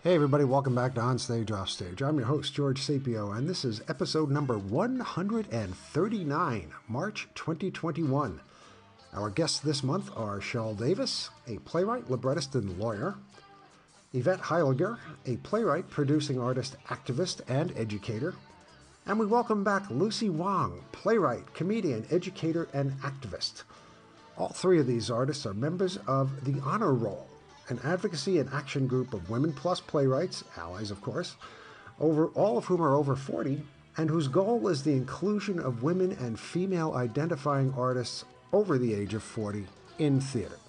Hey everybody, welcome back to On Stage, Off Stage. I'm your host, George Sapio, and this is episode number 139, March 2021. Our guests this month are Cheryl Davis, a playwright, librettist, and lawyer; Yvette Heiliger, a playwright, producing artist, activist, and educator; and we welcome back Lucy Wong, playwright, comedian, educator, and activist. All three of these artists are members of the Honor Roll, an advocacy and action group of women plus playwrights, allies of course, all of whom are over 40, and whose goal is the inclusion of women and female identifying artists over the age of 40 in theater.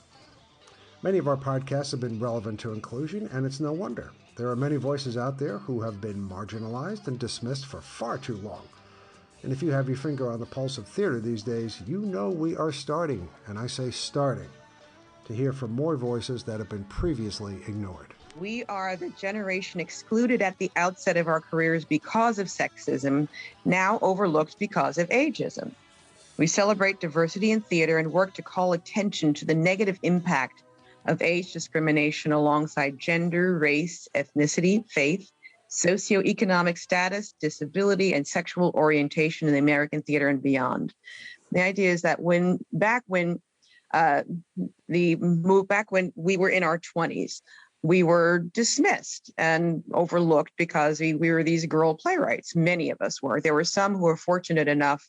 Many of our podcasts have been relevant to inclusion, and it's no wonder. There are many voices out there who have been marginalized and dismissed for far too long. And if you have your finger on the pulse of theater these days, you know we are starting, and I say starting, to hear from more voices that have been previously ignored. We are the generation excluded at the outset of our careers because of sexism, now overlooked because of ageism. We celebrate diversity in theater and work to call attention to the negative impact of age discrimination alongside gender, race, ethnicity, faith, socioeconomic status, disability, and sexual orientation in the American theater and beyond. The idea is that back when we were in our 20s, we were dismissed and overlooked because we were these girl playwrights. Many of us were. There were some who were fortunate enough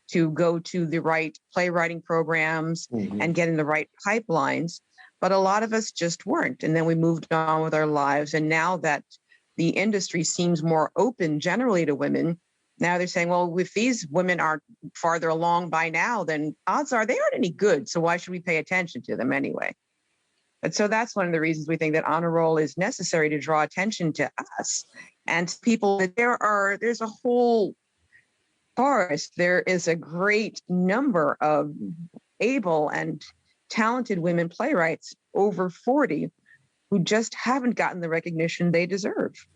to go to the right playwriting programs and get in the right pipelines, but a lot of us just weren't. And then we moved on with our lives. And now that the industry seems more open generally to women, now they're saying, well, if these women are farther along by now, then odds are they aren't any good. So why should we pay attention to them anyway? And so that's one of the reasons we think that honor roll is necessary, to draw attention to us and to people. That there's a whole forest. There is a great number of able and talented women playwrights over 40 who just haven't gotten the recognition they deserve.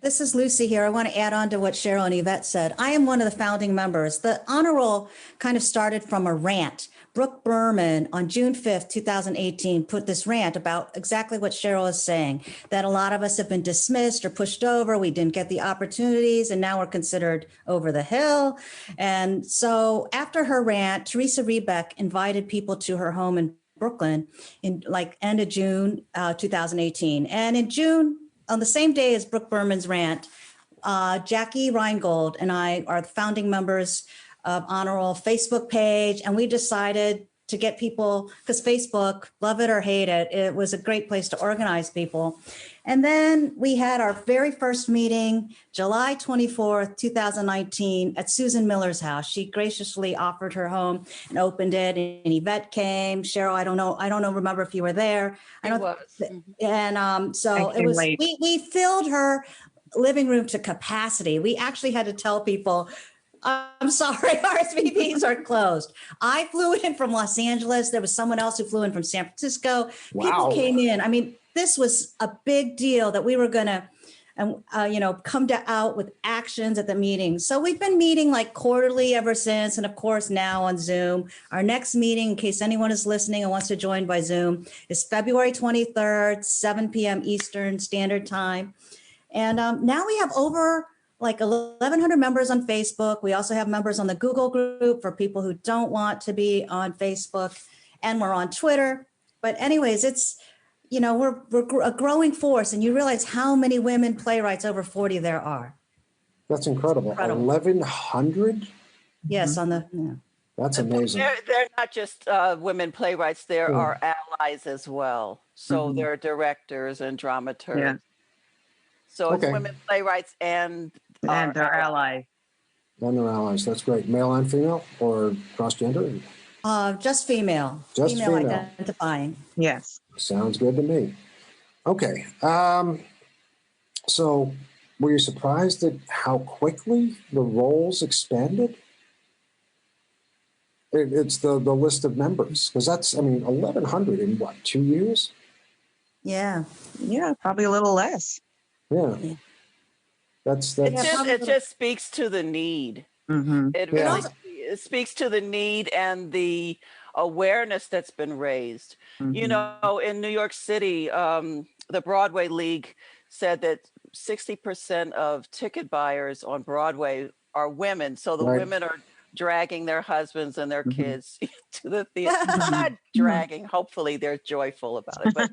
This is Lucy here. I want to add on to what Cheryl and Yvette said. I am one of the founding members. The honor roll kind of started from a rant. Brooke Berman on June 5th, 2018, put this rant about exactly what Cheryl is saying, that a lot of us have been dismissed or pushed over. We didn't get the opportunities, and now we're considered over the hill. And so after her rant, Teresa Rebeck invited people to her home in Brooklyn in end of June 2018. And in June, on the same day as Brooke Berman's rant, Jackie Reingold and I are the founding members of Honor Roll Facebook page, and we decided to get people, because Facebook, love it or hate it, it was a great place to organize people. And then we had our very first meeting, July 24th, 2019, at Susan Miller's house. She graciously offered her home and opened it, and Yvette came. Cheryl, I don't know, remember if you were there. I was. And so it was, we filled her living room to capacity. We actually had to tell people, I'm sorry, RSVPs are closed. I flew in from Los Angeles. There was someone else who flew in from San Francisco. Wow. People came in. I mean, this was a big deal that we were going to, come out with actions at the meeting. So we've been meeting like quarterly ever since. And of course, now on Zoom. Our next meeting, in case anyone is listening and wants to join by Zoom, is February 23rd, 7 p.m. Eastern Standard Time. And now we have over 1,100 members on Facebook. We also have members on the Google group for people who don't want to be on Facebook, and we're on Twitter. But anyways, it's, we're a growing force, and you realize how many women playwrights over 40 there are. That's incredible. 1,100? Yes, That's amazing. They're not just women playwrights. There are allies as well. So there are directors and dramaturgs. Yeah. So it's women playwrights and their allies. And their allies. That's great. Male and female, or cross-gender? Just female. Just female identifying. Yes. Sounds good to me. Okay. So were you surprised at how quickly the roles expanded? It's the list of members, because that's, 1,100 in what, 2 years? Yeah. Yeah, probably a little less. Yeah. That's it just speaks to the need. It really it speaks to the need and the awareness that's been raised. In New York City, the Broadway League said that 60% of ticket buyers on Broadway are women. So the women are dragging their husbands and their kids to the theater. Not dragging. Hopefully they're joyful about it.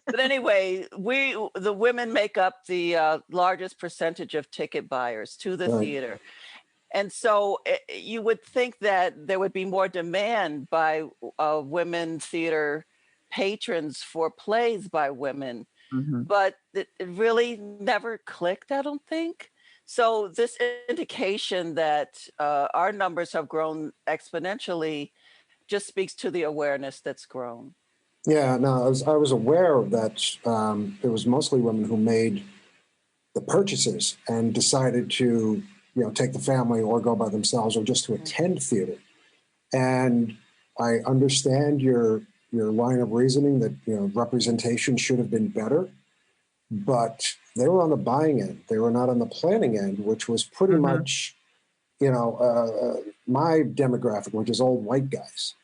But anyway, the women make up the largest percentage of ticket buyers to the theater. And so you would think that there would be more demand by women theater patrons for plays by women, but it really never clicked, I don't think. So this indication that our numbers have grown exponentially just speaks to the awareness that's grown. Yeah, no, I was aware that it was mostly women who made the purchases and decided to, take the family or go by themselves or just to attend theater. And I understand your line of reasoning that representation should have been better, but they were on the buying end. They were not on the planning end, which was pretty much, my demographic, which is old white guys.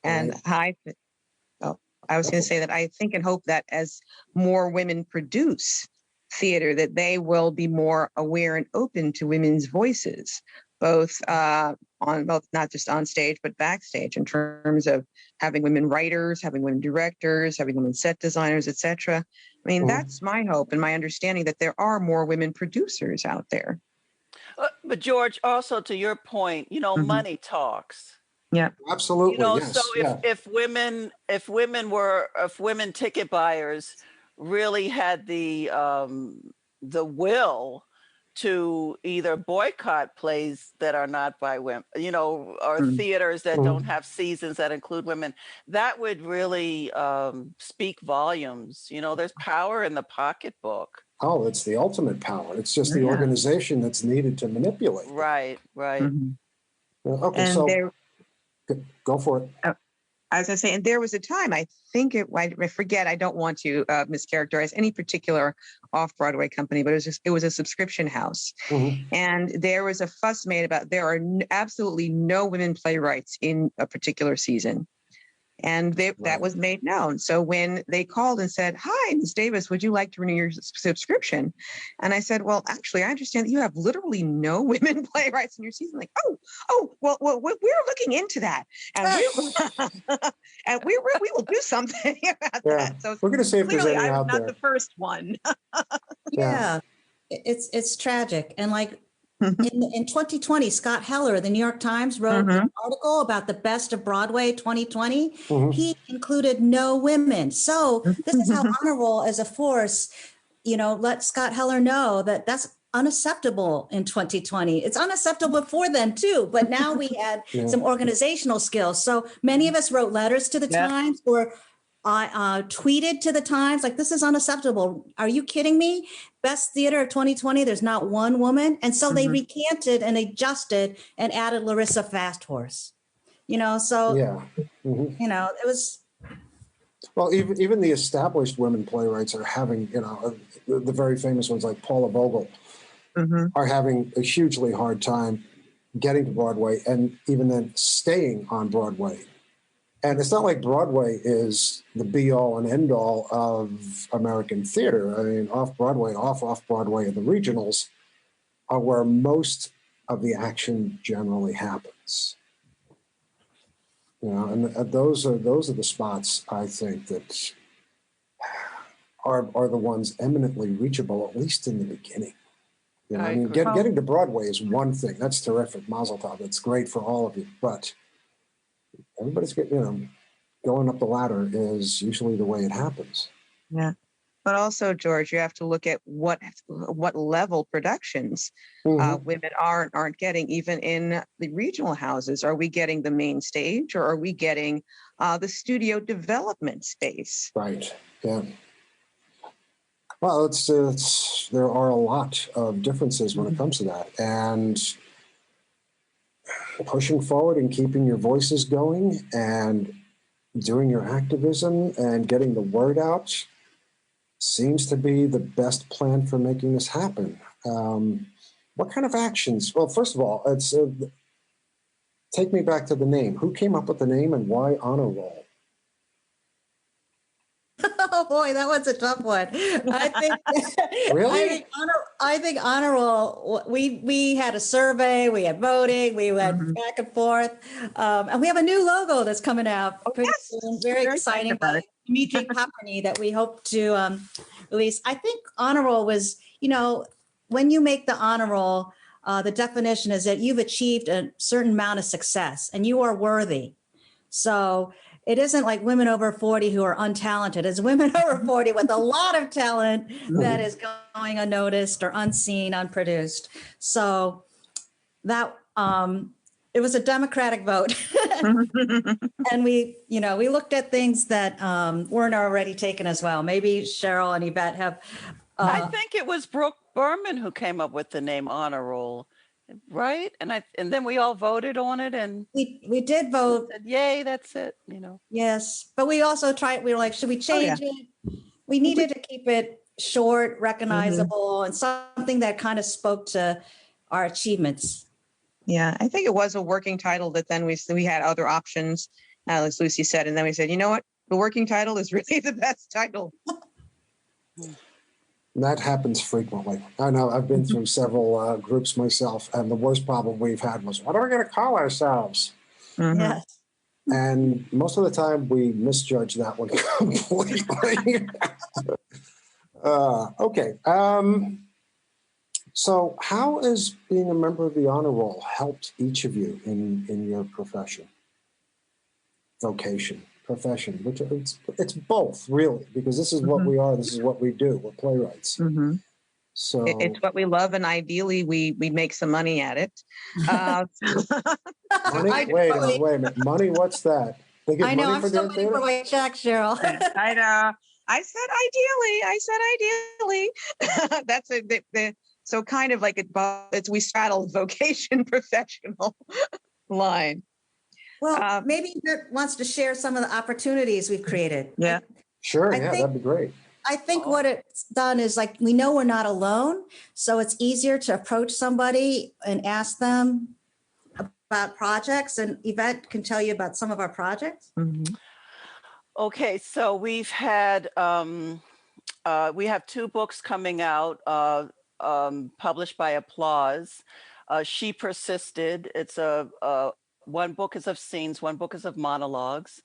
And I was going to say that I think and hope that as more women produce theater, that they will be more aware and open to women's voices, both not just on stage, but backstage, in terms of having women writers, having women directors, having women set designers, etc. I mean, that's my hope and my understanding, that there are more women producers out there. But George, also to your point, money talks. Yeah, absolutely. Yes. So if women ticket buyers really had the will to either boycott plays that are not by women, or theaters that don't have seasons that include women, that would really speak volumes. There's power in the pocketbook. Oh, it's the ultimate power. It's just the organization that's needed to manipulate. Right. Okay, and so go for it. I was going to say, and there was a time, I forget, I don't want to mischaracterize any particular off-Broadway company, but it was a subscription house. And there was a fuss made about there are absolutely no women playwrights in a particular season. And that was made known. So when they called and said, "Hi, Ms. Davis, would you like to renew your subscription?" And I said, "Well, actually, I understand that you have literally no women playwrights in your season." Like, well, we're looking into that, and we will do something about that. So we're going to see if there's any out there. I'm not the first one. It's tragic, and like. In 2020, Scott Heller, the New York Times, wrote an article about the best of Broadway 2020. He included no women. So this is how Honor Roll as a force, let Scott Heller know that that's unacceptable in 2020. It's unacceptable before then too, but now we had some organizational skills. So many of us wrote letters to the Times, or I tweeted to the Times, like, this is unacceptable. Are you kidding me? Best theater of 2020, there's not one woman. And so they recanted and adjusted and added Larissa Fasthorse. It was. Well, even the established women playwrights are having, the very famous ones like Paula Vogel are having a hugely hard time getting to Broadway and even then staying on Broadway. And it's not like Broadway is the be-all and end-all of American theater. I mean, off-Broadway, off-Broadway, and the regionals are where most of the action generally happens. And those are the spots, I think, that are the ones eminently reachable, at least in the beginning. Getting to Broadway is one thing. That's terrific. Mazel tov. That's great for all of you. But everybody's getting, going up the ladder is usually the way it happens. Yeah. But also, George, you have to look at what level productions women aren't getting, even in the regional houses. Are we getting the main stage, or are we getting the studio development space? Right. Yeah. Well, there are a lot of differences when it comes to that, and pushing forward and keeping your voices going and doing your activism and getting the word out seems to be the best plan for making this happen. What kind of actions? Well, first of all, it's take me back to the name. Who came up with the name and why Honor Roll? Oh boy, that was a tough one. I think Really? I think honor roll. We had a survey, we had voting, we went back and forth, and we have a new logo that's coming out Oh, pretty yes. soon. Very Very exciting excited about by it. Dimitri Papany that we hope to release. I think honor roll was, when you make the honor roll, the definition is that you've achieved a certain amount of success and you are worthy. So it isn't like women over 40 who are untalented. It's women over 40 with a lot of talent that is going unnoticed or unseen, unproduced. So that it was a democratic vote. And we looked at things that weren't already taken as well. Maybe Cheryl and Yvette have. I think it was Brooke Berman who came up with the name Honor Roll, right? And then we all voted on it, and we did vote. Said, yay, that's it. Yes, but we also tried. We were like, should we change it? We needed to keep it short, recognizable, and something that kind of spoke to our achievements. Yeah, I think it was a working title that then we had other options, as Lucy said, and then we said, you know what, the working title is really the best title. That happens frequently. I know I've been through several groups myself, and the worst problem we've had was, what are we going to call ourselves? Yes. And most of the time we misjudge that one completely. Okay. So how has being a member of the honor roll helped each of you in your profession? Vocation, profession, which it's both really, because this is what we are, this is what we do, we're playwrights. So it's what we love, and ideally we make some money at it. Money? Wait a minute. Money, what's that? They get I know, money I'm for still their waiting for theater? my check, Cheryl. I know. I said ideally. That's it. So kind of like it's we straddle vocation professional line. Well, maybe Yvette wants to share some of the opportunities we've created. Yeah. Sure, that'd be great. I think what it's done is, like, we know we're not alone, so it's easier to approach somebody and ask them about projects, and Yvette can tell you about some of our projects. Okay, so we've had we have 2 books coming out published by Applause. She Persisted. It's one book is of scenes, one book is of monologues.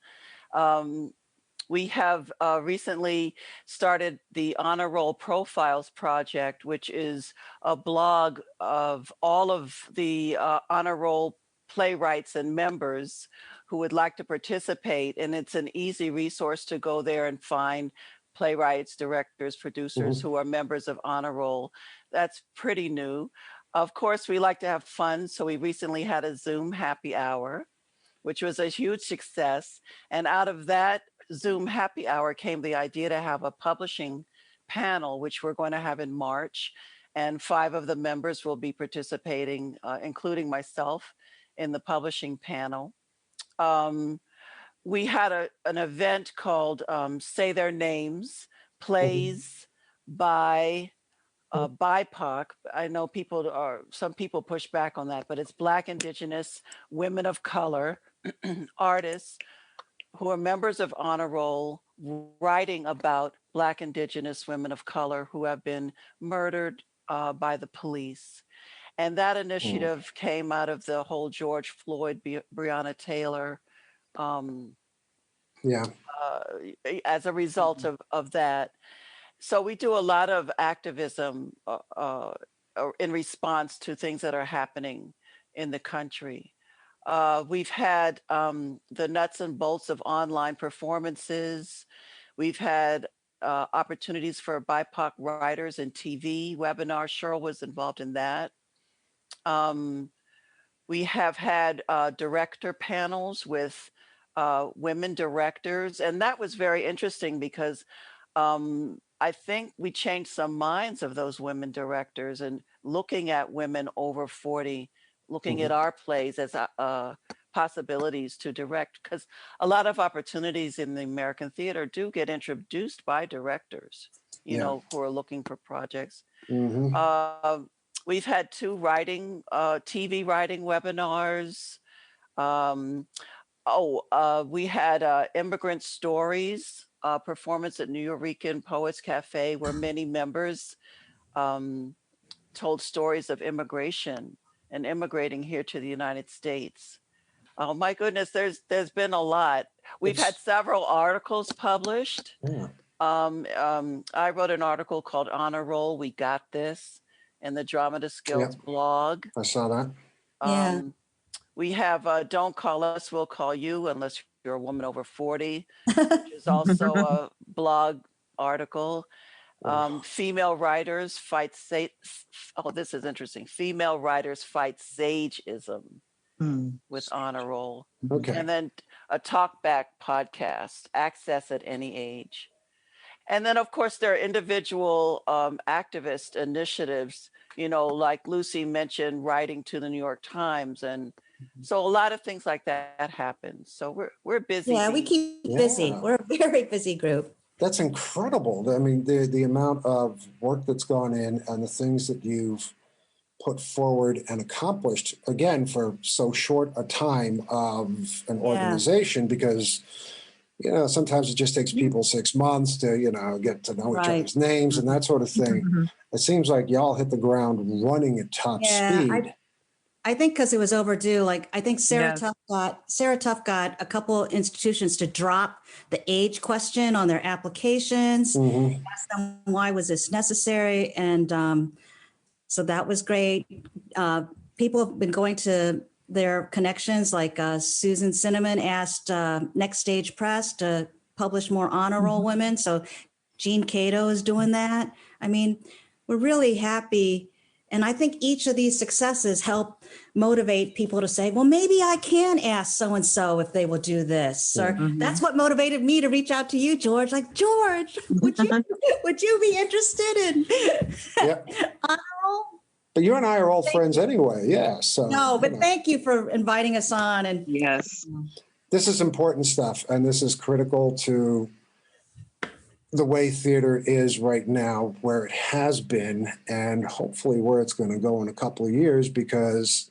We have recently started the Honor Roll Profiles Project, which is a blog of all of the Honor Roll playwrights and members who would like to participate. And it's an easy resource to go there and find playwrights, directors, producers who are members of Honor Roll. That's pretty new. Of course, we like to have fun. So we recently had a Zoom happy hour, which was a huge success. And out of that Zoom happy hour came the idea to have a publishing panel, which we're going to have in March. And 5 of the members will be participating, including myself, in the publishing panel. We had an event called Say Their Names, plays by BIPOC. I know some people push back on that, but it's Black, Indigenous, women of color, artists who are members of Honor Roll, writing about Black, Indigenous women of color who have been murdered by the police. And that initiative came out of the whole George Floyd, Breonna Taylor, as a result of that. So we do a lot of activism in response to things that are happening in the country. We've had the nuts and bolts of online performances. We've had opportunities for BIPOC writers and TV webinars. Cheryl was involved in that. We have had director panels with women directors, and that was very interesting because I think we changed some minds of those women directors, and looking at women over 40, looking at our plays as possibilities to direct, because a lot of opportunities in the American theater do get introduced by directors, you know, who are looking for projects. We've had 2 TV writing webinars. We had Immigrant Stories performance at New Yorican Poets Cafe where many members told stories of immigration and immigrating here to the United States. Oh my goodness, there's been a lot. We've had several articles published. Yeah. I wrote an article called Honor Roll, We Got This, in the Dramatists Guild blog. I saw that. Yeah. We have Don't Call Us, We'll Call You, unless you're a woman over 40, which is also a blog article. Female writers fight, this is interesting. Female writers fight sageism with Honor Roll. Okay. And then a talkback podcast, access at any age. And then, of course, there are individual activist initiatives, you know, like Lucy mentioned, writing to the New York Times. And so a lot of things like that happen. So we're busy. Yeah, we keep busy. We're a very busy group. That's incredible. I mean, the amount of work that's gone in and the things that you've put forward and accomplished, again, for so short a time of an organization, because, you know, sometimes it just takes people 6 months to, you know, get to know each other's names and that sort of thing. It seems like y'all hit the ground running at top speed. I think because it was overdue. Like, I think Sarah Tuff got a couple institutions to drop the age question on their applications, ask them why was this necessary, and so that was great. People have been going to their connections, like Susan Cinnamon asked Next Stage Press to publish more honor roll women. So Jean Cato is doing that. I mean, we're really happy. And I think each of these successes help motivate people to say, well, maybe I can ask so-and-so if they will do this. Or that's what motivated me to reach out to you, George. Like, George, would you be interested in honor roll? But you and I are old friends anyway. Yeah. So no, but thank you for inviting us on. And this is important stuff. And this is critical to the way theater is right now, where it has been, and hopefully where it's going to go in a couple of years, because,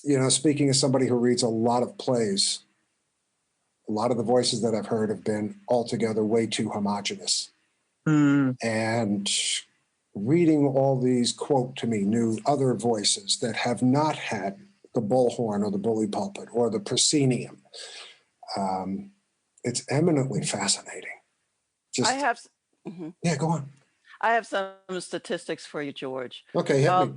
you know, speaking as somebody who reads a lot of plays, a lot of the voices that I've heard have been altogether way too homogenous. And reading all these, quote to me, new other voices that have not had the bullhorn or the bully pulpit or the proscenium, it's eminently fascinating. I have. Yeah, go on. I have some statistics for you, George. Okay, hit me.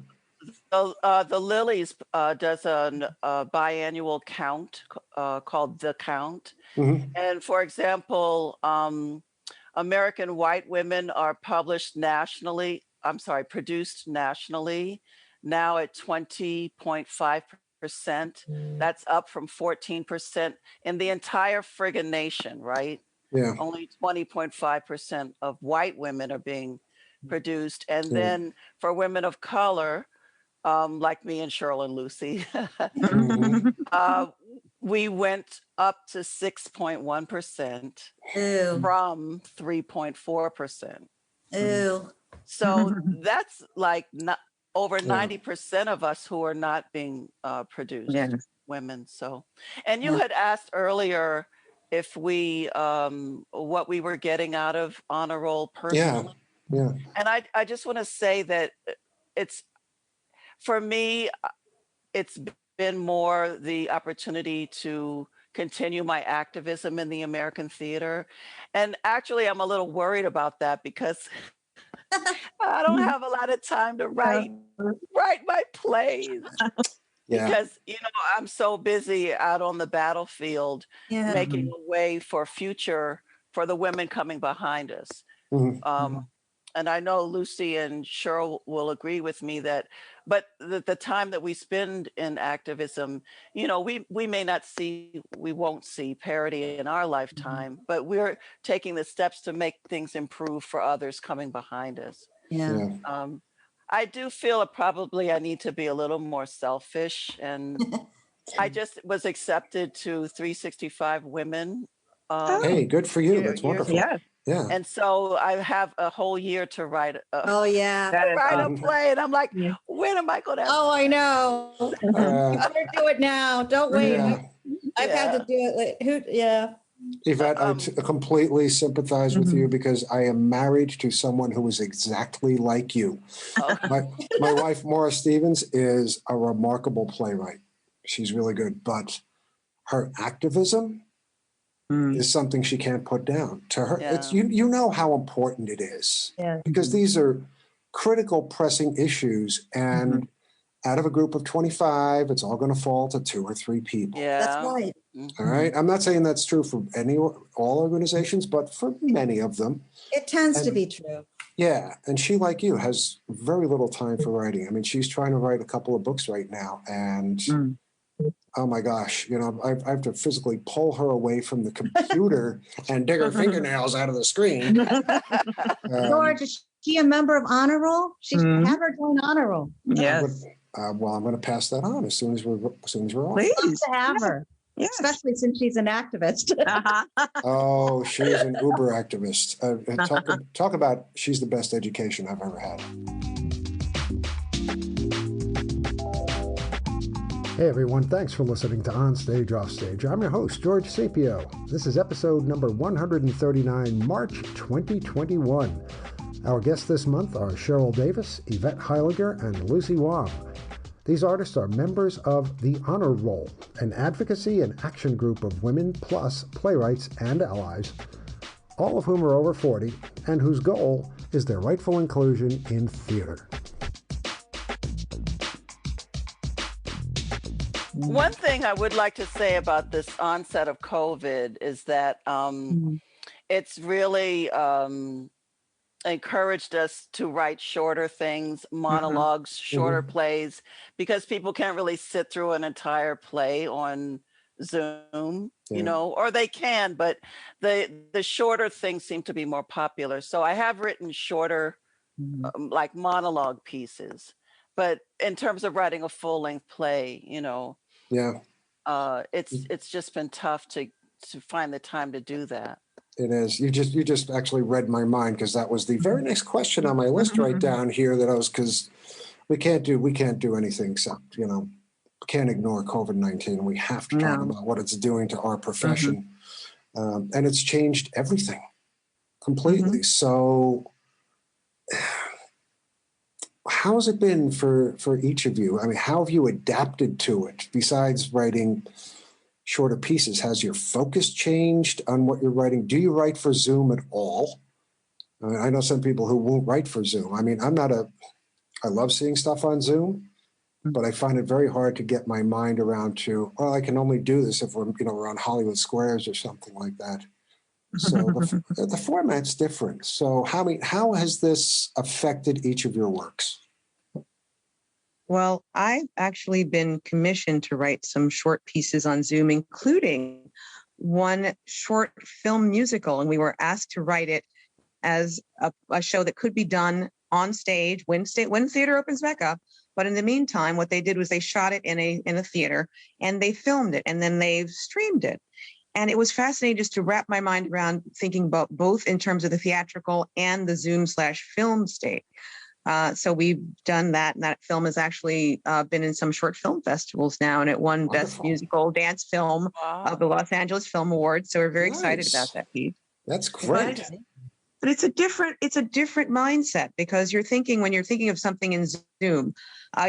The Lilies does a biannual count called The Count. And for example, American white women are produced nationally, now at 20.5%. That's up from 14% in the entire friggin' nation, right? Yeah. Only 20.5% of white women are being produced. And then for women of color, like me and Cheryl and Lucy, we went up to 6.1% from 3.4%. So that's like over 90% of us who are not being produced, women. So, and you had asked earlier if we, what we were getting out of honor roll personally. Yeah. And I just want to say that for me, it's been more the opportunity to continue my activism in the American theater. And actually, I'm a little worried about that because I don't have a lot of time to write my plays. Because, you know, I'm so busy out on the battlefield making a way for future for the women coming behind us. And I know Lucy and Cheryl will agree with me that, but the time that we spend in activism, you know, we won't see parity in our lifetime, but we're taking the steps to make things improve for others coming behind us. I do feel probably I need to be a little more selfish, and I just was accepted to 365 Women. Hey, good for you. That's wonderful. Yeah. And so I have a whole year to write a play, and I'm like, when am I going to? Oh, I know. You better do it now. Don't wait. I've had to do it. Yvette, completely sympathize with you because I am married to someone who is exactly like you. Oh. My wife, Maura Stevens, is a remarkable playwright. She's really good, but her activism is something she can't put down. To her, it's you know how important it is because these are critical, pressing issues, and out of a group of 25, it's all going to fall to 2 or 3 people. Yeah, That's right. All right. I'm not saying that's true for all organizations, but for many of them. It tends to be true. Yeah. And she, like you, has very little time for writing. I mean, she's trying to write a couple of books right now. And oh my gosh, you know, I have to physically pull her away from the computer and dig her fingernails out of the screen. George, is she a member of Honor Roll? She's have her join Honor Roll. Yes. Well, I'm going to pass that on as soon as we're off. Please. Love to have her. Yes. Especially since she's an activist. Oh, she's an uber activist. Talk about she's the best education I've ever had. Hey everyone, thanks for listening to On Stage, Off Stage. I'm your host, George Sapio. This is episode number 139, March 2021. Our guests this month are Cheryl Davis, Yvette Heiliger, and Lucy Wong. These artists are members of the Honor Roll, an advocacy and action group of women plus playwrights and allies, all of whom are over 40, and whose goal is their rightful inclusion in theater. One thing I would like to say about this onset of COVID is that it's really encouraged us to write shorter things, monologues, shorter plays, because people can't really sit through an entire play on Zoom, you know, or they can, but the shorter things seem to be more popular. So I have written shorter, like monologue pieces, but in terms of writing a full-length play, you know, it's just been tough to find the time to do that. It is. You just actually read my mind because that was the very next question on my list right down here because we can't do anything except, you know, can't ignore COVID-19. We have to talk about what it's doing to our profession. And it's changed everything completely. So how has it been for each of you? I mean, how have you adapted to it besides writing shorter pieces? Has your focus changed on what you're writing? Do you write for Zoom at all? I mean, I know some people who won't write for Zoom. I mean, I love seeing stuff on Zoom, but I find it very hard to get my mind around to, well, I can only do this if we're on Hollywood Squares or something like that. So the format's different. So how has this affected each of your works? Well, I've actually been commissioned to write some short pieces on Zoom, including one short film musical. And we were asked to write it as a show that could be done on stage when theater opens back up. But in the meantime, what they did was they shot it in a theater and they filmed it and then they streamed it. And it was fascinating just to wrap my mind around thinking about both in terms of the theatrical and the Zoom/film state. So we've done that, and that film has actually been in some short film festivals now, and it won Best Musical Dance Film of the Los Angeles Film Awards. So we're very excited about that piece. That's great. But it's a different mindset because when you're thinking of something in Zoom,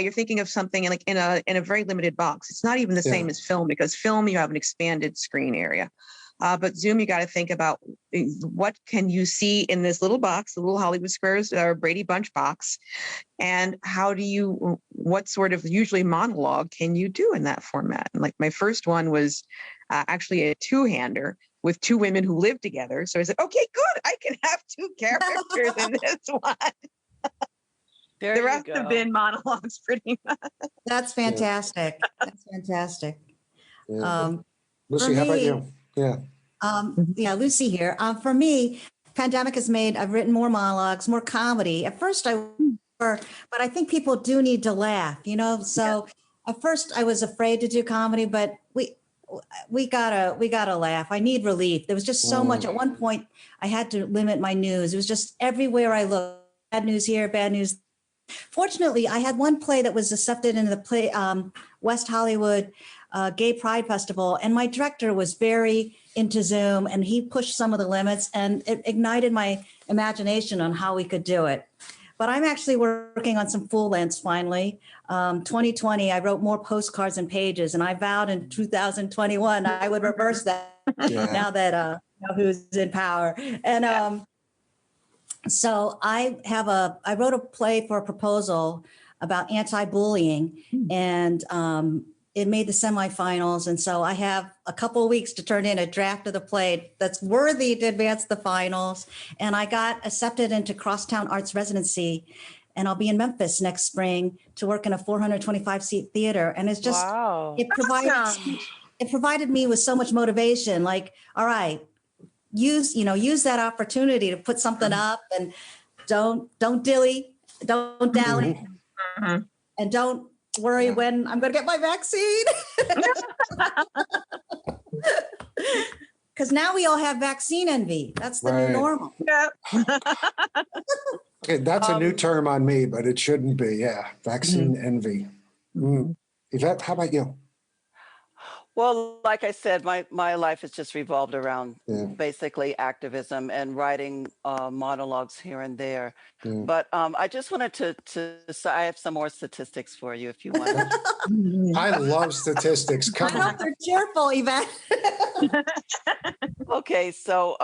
you're thinking of something like in a very limited box. It's not even the same as film because film you have an expanded screen area. But Zoom, you got to think about what can you see in this little box, the little Hollywood Squares or Brady Bunch box, and what sort of usually monologue can you do in that format? And like my first one was actually a two-hander with two women who live together. So I said, okay, good, I can have two characters in this one. The rest have been monologues pretty much. That's fantastic. That's fantastic. Lucy, how about you? Lucy here. For me, pandemic I've written more monologues, more comedy. At first but I think people do need to laugh, you know? So at first I was afraid to do comedy, but we gotta laugh. I need relief. There was just so much. At one point I had to limit my news. It was just everywhere I looked, bad news here, bad news. Fortunately, I had one play that was accepted into the West Hollywood Gay Pride Festival, and my director was very into Zoom, and he pushed some of the limits, and it ignited my imagination on how we could do it. But I'm actually working on some full lengths finally. 2020, I wrote more postcards and pages, and I vowed in 2021 I would reverse that. Now that you know who's in power. And so I wrote a play for a proposal about anti-bullying, and it made the semifinals. And so I have a couple of weeks to turn in a draft of the play that's worthy to advance the finals. And I got accepted into Crosstown Arts Residency, and I'll be in Memphis next spring to work in a 425-seat theater. And it's just, it provided me with so much motivation. Like, all right, use that opportunity to put something up, and don't dally, and don't worry when I'm going to get my vaccine. Because now we all have vaccine envy. That's the new normal. Okay, that's a new term on me, but it shouldn't be. Yeah, vaccine envy. Yvette, how about you? Well, like I said, my life has just revolved around basically activism and writing monologues here and there. But I just wanted to say, I have some more statistics for you if you want. I love statistics. Come on. They're cheerful, Yvette. Okay, so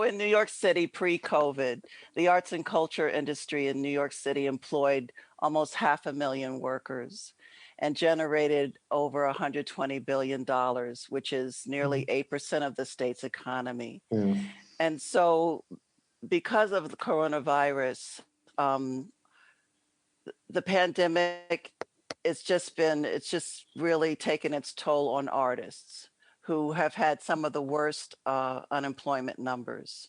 in New York City pre-COVID, the arts and culture industry in New York City employed almost 500,000 workers and generated over $120 billion, which is nearly 8% of the state's economy. And so because of the coronavirus, the pandemic, it's just really taken its toll on artists who have had some of the worst unemployment numbers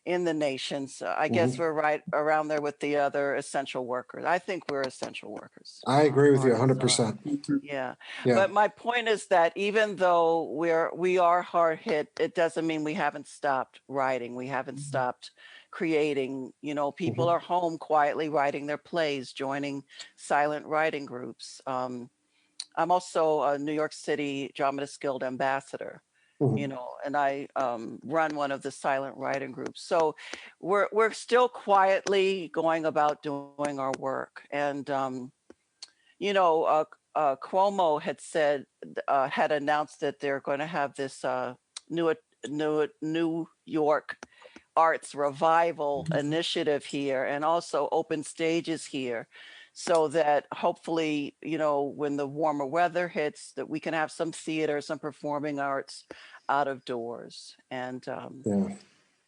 in the nation. So I guess we're right around there with the other essential workers. I think we're essential workers. I agree with you 100%. Yeah. But my point is that even though we are hard hit, it doesn't mean we haven't stopped writing. We haven't stopped creating. You know, people are home quietly writing their plays, joining silent writing groups. I'm also a New York City Dramatist Guild ambassador. You know, and I run one of the silent writing groups. So we're still quietly going about doing our work. And you know, Cuomo had announced that they're going to have this New York Arts Revival initiative here, and also open stages here, so that hopefully, you know, when the warmer weather hits, that we can have some theater, some performing arts out of doors. And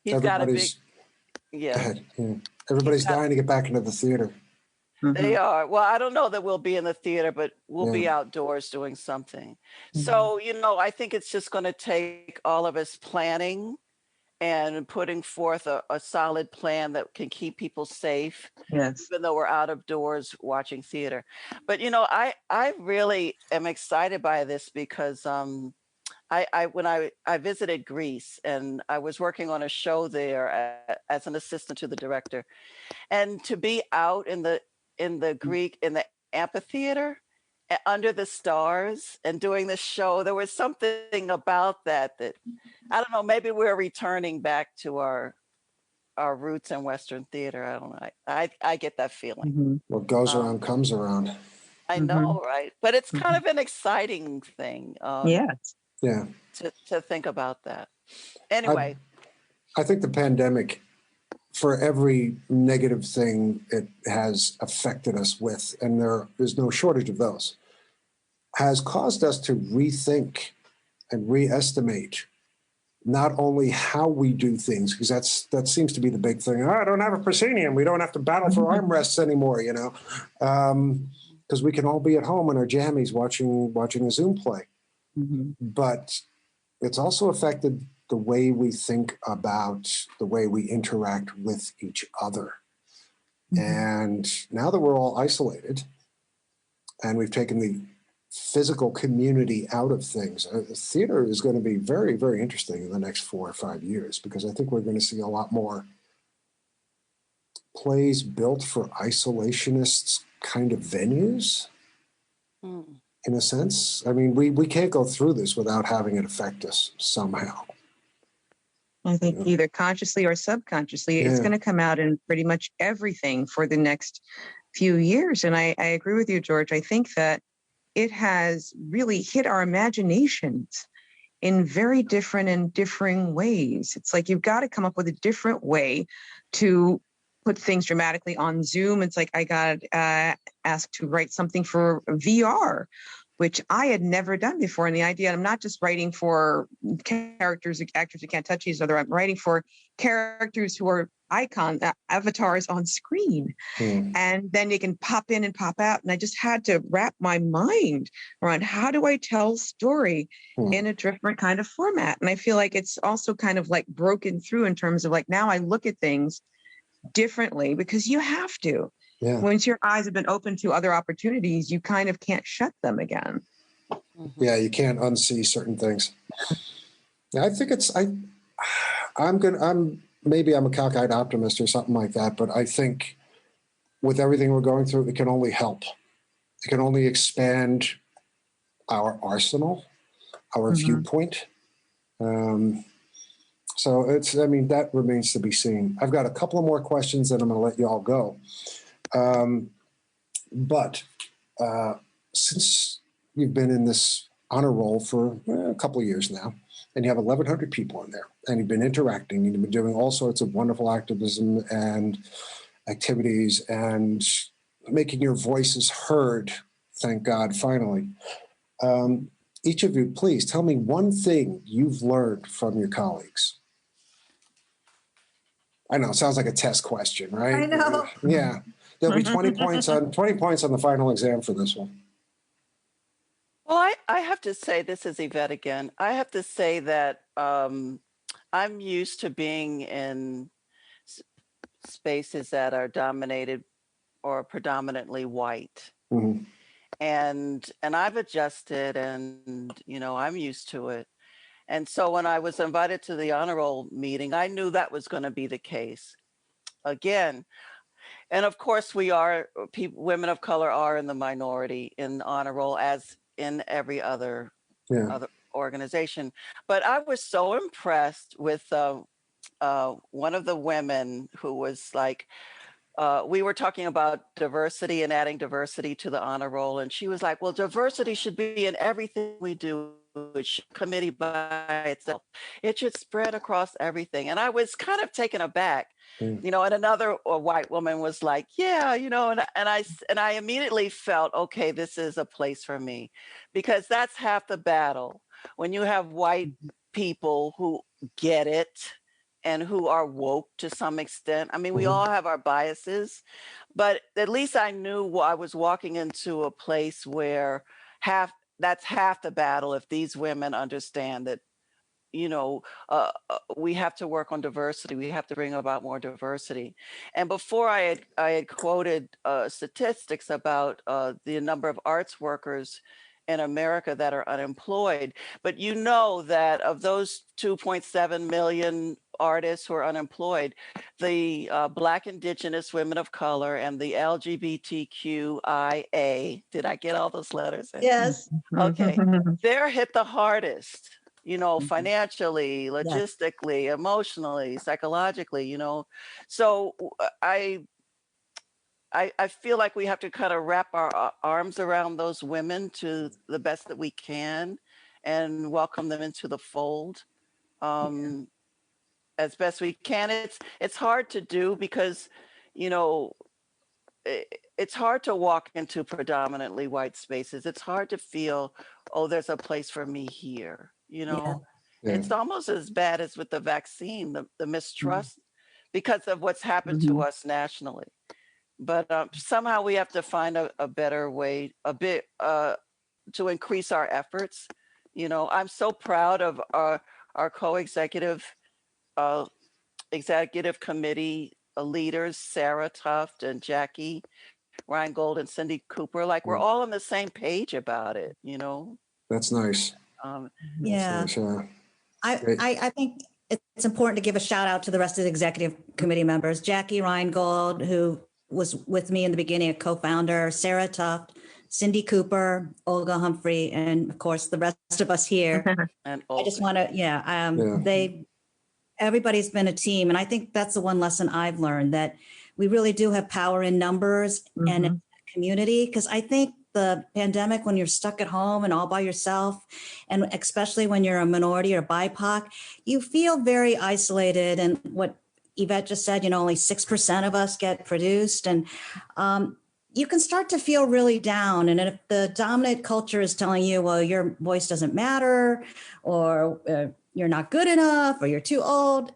he's got a big, everybody's dying to get back into the theater. They are. Well, I don't know that we'll be in the theater, but we'll be outdoors doing something. So, you know, I think it's just going to take all of us planning and putting forth a solid plan that can keep people safe, even though we're out of doors watching theater. But, you know, I really am excited by this because when I visited Greece, and I was working on a show there as an assistant to the director, and to be out in the amphitheater under the stars and doing the show, there was something about that I don't know, maybe we're returning back to our roots in Western theater. I don't know. I get that feeling. What goes around comes around. I know, right? But it's kind of an exciting thing. To think about that. Anyway. I think the pandemic, for every negative thing it has affected us with, and there is no shortage of those, has caused us to rethink and reestimate not only how we do things, because that seems to be the big thing. I don't have a proscenium. We don't have to battle for armrests anymore, you know, because we can all be at home in our jammies watching a Zoom play. But it's also affected the way we think about the way we interact with each other. And now that we're all isolated and we've taken the physical community out of things, theater is going to be very, very interesting in the next 4 or 5 years, because I think we're going to see a lot more plays built for isolationists kind of venues. in a sense. I mean, we can't go through this without having it affect us somehow. I think either consciously or subconsciously, it's going to come out in pretty much everything for the next few years. And I agree with you, George. I think that it has really hit our imaginations in very different and differing ways. It's like you've got to come up with a different way to put things dramatically on Zoom. It's like I got asked to write something for VR, which I had never done before. And the idea, I'm not just writing for actors who can't touch each other. I'm writing for characters who are avatars on screen. And then they can pop in and pop out. And I just had to wrap my mind around how do I tell story in a different kind of format. And I feel like it's also kind of like broken through in terms of like, now I look at things differently because you have to. Yeah. Once your eyes have been open to other opportunities, you kind of can't shut them again. Yeah, you can't unsee certain things. I think maybe I'm a cockeyed optimist or something like that, but I think with everything we're going through, it can only help. It can only expand our arsenal, our viewpoint. So that remains to be seen. I've got a couple of more questions and I'm going to let you all go. But since you've been in this honor roll for a couple of years now, and you have 1,100 people in there, and you've been interacting, and you've been doing all sorts of wonderful activism and activities and making your voices heard, thank God, finally. Each of you, please tell me one thing you've learned from your colleagues. I know, it sounds like a test question, right? I know. Yeah. There'll be 20 points on the final exam for this one. Well, I have to say, this is Yvette again. I have to say that I'm used to being in spaces that are dominated or predominantly white. And I've adjusted, and I'm used to it. And so when I was invited to the honor roll meeting, I knew that was going to be the case again. And of course, women of color are in the minority in honor roll, as in every other organization. But I was so impressed with one of the women who was like, we were talking about diversity and adding diversity to the honor roll. And she was like, well, diversity should be in everything we do. It should committee by itself. It should spread across everything. And I was kind of taken aback, and another white woman was like, yeah, and I immediately felt, okay, this is a place for me, because that's half the battle. When you have white people who get it, and who are woke to some extent. I mean, we all have our biases, but at least I knew I was walking into a place where that's half the battle. If these women understand that, we have to work on diversity. We have to bring about more diversity. And before I had quoted statistics about the number of arts workers in America that are unemployed. But that of those 2.7 million artists who are unemployed, the Black, Indigenous, women of color, and the LGBTQIA, did I get all those letters in? Yes. Okay, they're hit the hardest, financially, logistically, emotionally, psychologically, So I feel like we have to kind of wrap our arms around those women to the best that we can and welcome them into the fold as best we can. It's hard to do because, it's hard to walk into predominantly white spaces. It's hard to feel, oh, there's a place for me here, It's almost as bad as with the vaccine, the mistrust because of what's happened to us nationally. But somehow we have to find a better way, to increase our efforts. I'm so proud of our co-executive executive committee leaders, Sarah Tuft and Jackie Reingold and Cindy Cooper. Like, we're all on the same page about it, That's nice. Yeah. That's nice, I think it's important to give a shout out to the rest of the executive committee members. Jackie Reingold, who was with me in the beginning, a co-founder, Sarah Tuft, Cindy Cooper, Olga Humphrey, and of course the rest of us here. And I just want to, everybody's been a team. And I think that's the one lesson I've learned, that we really do have power in numbers and in community. Because I think the pandemic, when you're stuck at home and all by yourself, and especially when you're a minority or BIPOC, you feel very isolated. And what Yvette just said, only 6% of us get produced. And you can start to feel really down. And if the dominant culture is telling you, well, your voice doesn't matter, or you're not good enough, or you're too old,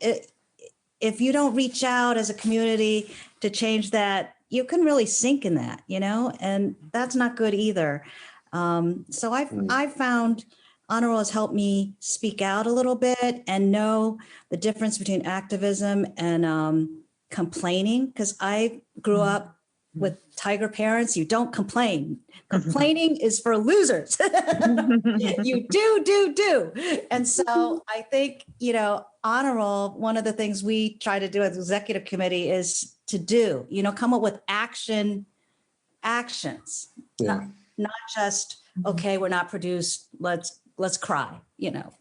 if you don't reach out as a community to change that, you can really sink in that, and that's not good either. So I've found Honor Roll has helped me speak out a little bit and know the difference between activism and complaining, because I grew up with Tiger parents. You don't complain. Complaining is for losers. You do. And so I think, Honor Roll, one of the things we try to do as executive committee is to come up with actions, not just, okay, we're not produced, let's cry,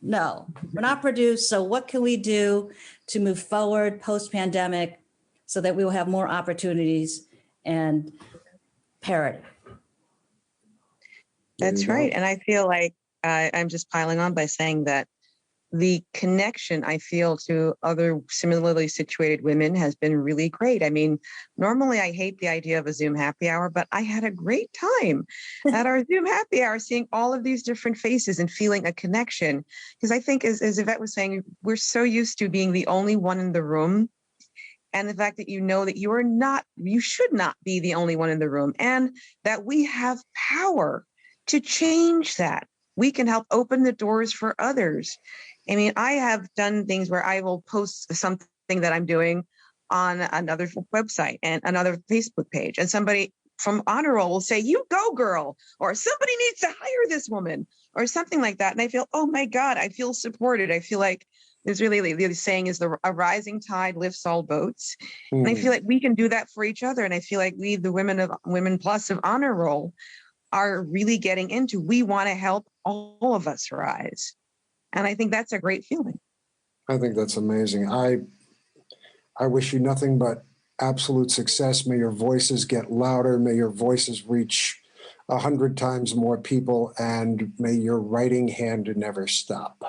no, we're not produced. So what can we do to move forward post-pandemic so that we will have more opportunities and parity? That's right. And I feel like I'm just piling on by saying that the connection I feel to other similarly situated women has been really great. I mean, normally I hate the idea of a Zoom happy hour, but I had a great time at our Zoom happy hour, seeing all of these different faces and feeling a connection. Because I think, as Yvette was saying, we're so used to being the only one in the room. And the fact that that you should not be the only one in the room, and that we have power to change that. We can help open the doors for others. I mean, I have done things where I will post something that I'm doing on another website and another Facebook page, and somebody from Honor Roll will say, "You go, girl," or "Somebody needs to hire this woman," or something like that. And I feel, oh my God, I feel supported. I feel like there's really, the saying is a rising tide lifts all boats. And I feel like we can do that for each other. And I feel like we, the Women Plus of Honor Roll, are really getting into, we want to help all of us rise. And I think that's a great feeling. I think that's amazing. I wish you nothing but absolute success. May your voices get louder. May your voices reach 100 times more people, and may your writing hand never stop.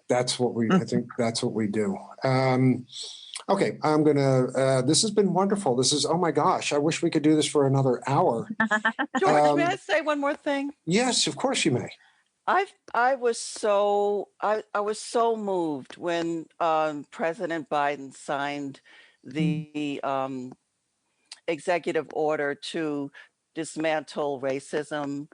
That's what I think that's what we do. Okay, I'm gonna, this has been wonderful. Oh my gosh, I wish we could do this for another hour. George, may I say one more thing? Yes, of course you may. I was so moved when President Biden signed the executive order to dismantle racism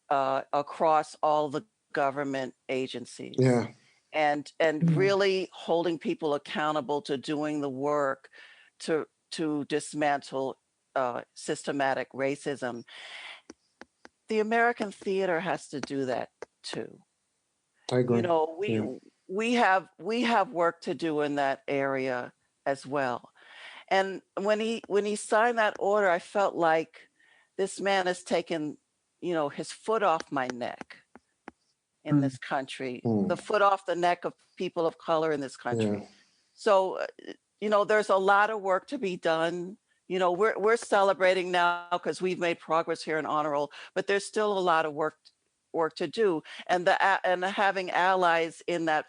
across all the government agencies. Yeah. And really holding people accountable to doing the work to dismantle systematic racism. The American theater has to do that too. I agree. We have work to do in that area as well. And when he signed that order, I felt like this man has taken, his foot off my neck in this country, the foot off the neck of people of color in this country. Yeah. So, there's a lot of work to be done. We're celebrating now because we've made progress here in Honor Roll, but there's still a lot of work to do. And having allies in that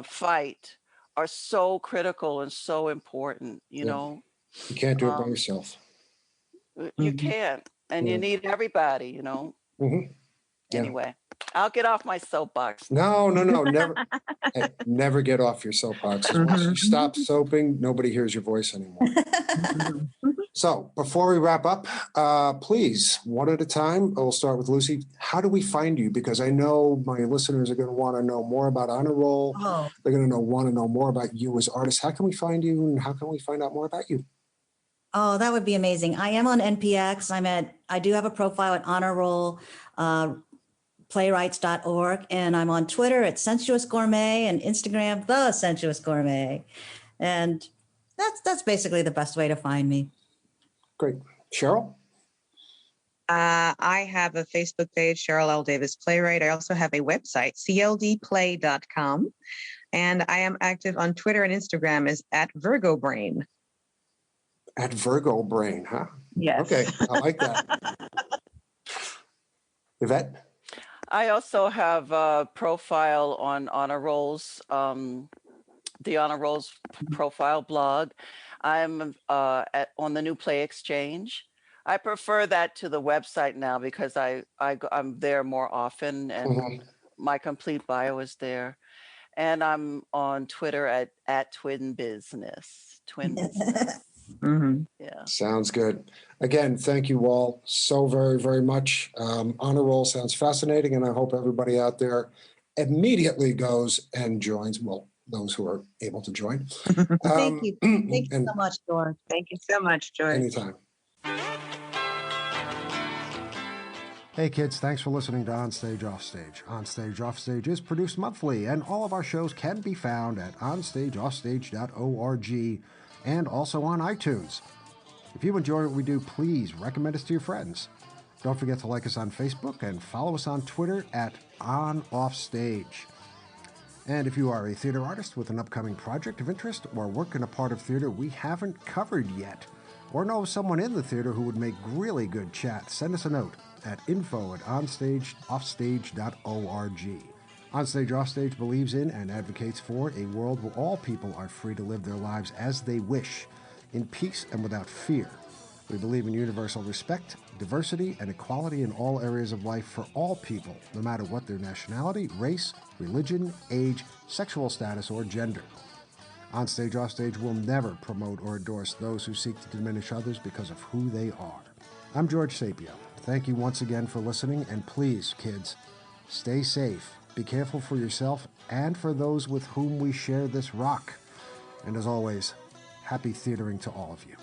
fight are so critical and so important. You can't do it by yourself. You can't, and you need everybody. Anyway. I'll get off my soapbox. No, never, never get off your soapbox. Once you stop soaping, nobody hears your voice anymore. So before we wrap up, please, one at a time, we'll start with Lucy. How do we find you? Because I know my listeners are going to want to know more about Honor Roll. Oh. They're going to want to know more about you as artists. How can we find you, and how can we find out more about you? Oh, that would be amazing. I am on NPX. I do have a profile at Honor Roll, Playwrights.org, and I'm on Twitter at Sensuous Gourmet and Instagram, The Sensuous Gourmet. And that's basically the best way to find me. Great. Cheryl? I have a Facebook page, Cheryl L. Davis Playwright. I also have a website, cldplay.com. And I am active on Twitter and Instagram as @VirgoBrain. At Virgo Brain, huh? Yes. Okay, I like that. Yvette? I also have a profile on Honor Rolls, the Honor Rolls profile blog. I'm on the New Play Exchange. I prefer that to the website now because I'm there more often, and my complete bio is there. And I'm on Twitter at Twin Business. Twin Business. Yeah. Sounds good. Again, thank you all so very, very much. Honor Roll sounds fascinating, and I hope everybody out there immediately goes and joins. Well, those who are able to join. Thank you. Thank you so much, George. Thank you so much, George. Anytime. Hey kids, thanks for listening to Onstage Offstage. Onstage Offstage is produced monthly, and all of our shows can be found at onstageoffstage.org and also on iTunes. If you enjoy what we do, please recommend us to your friends. Don't forget to like us on Facebook and follow us on Twitter at OnOffStage. And if you are a theater artist with an upcoming project of interest or work in a part of theater we haven't covered yet, or know of someone in the theater who would make really good chat, send us a note at info@onstageoffstage.org. Onstage Offstage believes in and advocates for a world where all people are free to live their lives as they wish, in peace and without fear. We believe in universal respect, diversity, and equality in all areas of life for all people, no matter what their nationality, race, religion, age, sexual status, or gender. Onstage Offstage will never promote or endorse those who seek to diminish others because of who they are. I'm George Sapio. Thank you once again for listening, and please, kids, stay safe. Be careful for yourself and for those with whom we share this rock. And as always, happy theatering to all of you.